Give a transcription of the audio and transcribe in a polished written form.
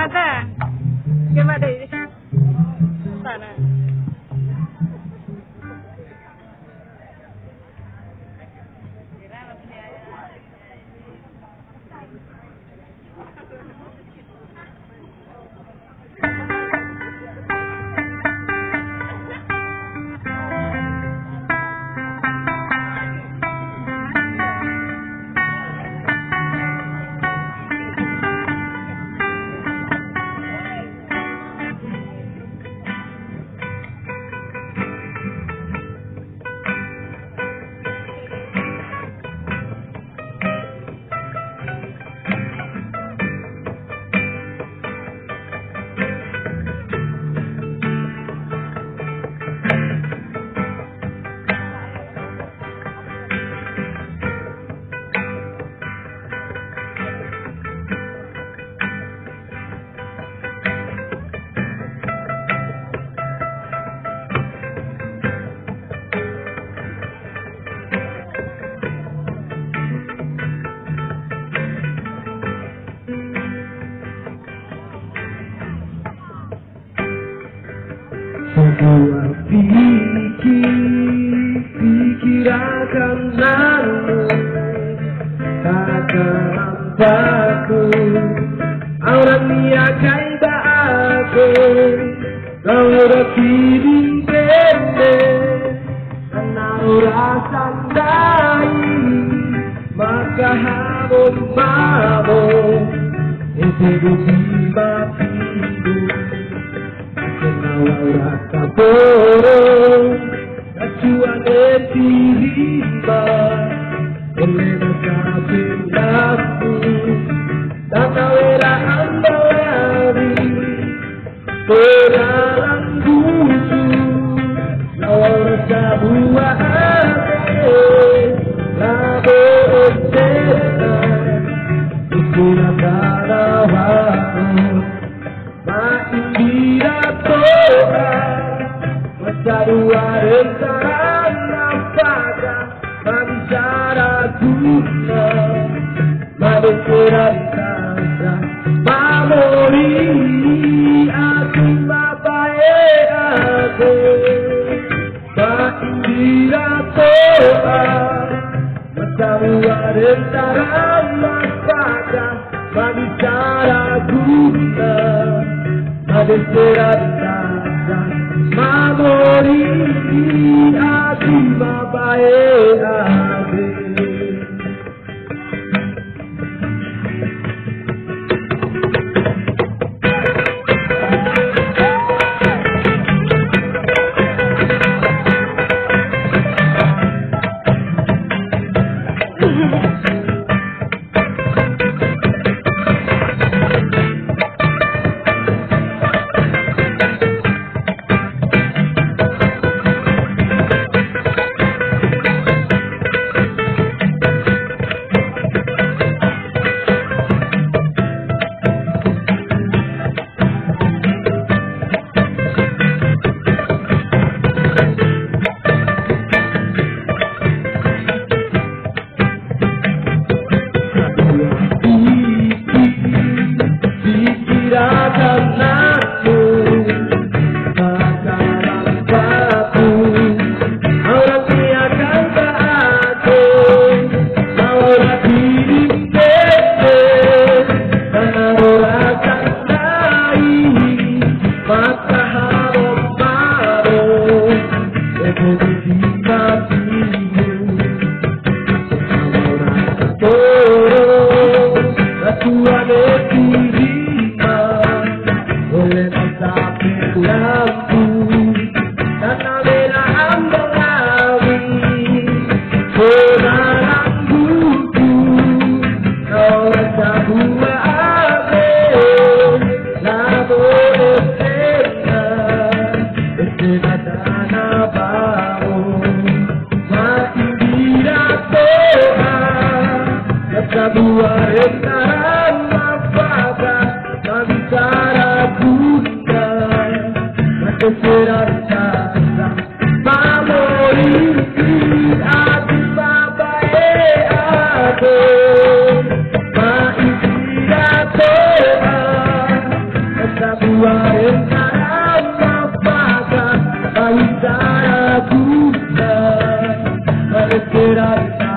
mata. Gimana ini? Sana. Sebuah pikir akan lalu takkan takut orang niakai aku kau rakidin pende karena rasa dai maka habon mabon ese mati Laura Caporo, la sua lettirimba, Elena Capillafu, Tata Vera Andorari, Tora Langusu, Laura Cabua Ave, La Bottena, Istina Caravano, Ma Indira Toa, Masarua Entarana Pada, Manisara Guna, Madesera Tanta, Mamori, Ati Mabae Ate, Ma Indira Toa, Masarua Entarana Pada, Manisara Guna, Madesera Tanta, Mamori, Ati Mabae Ate. dari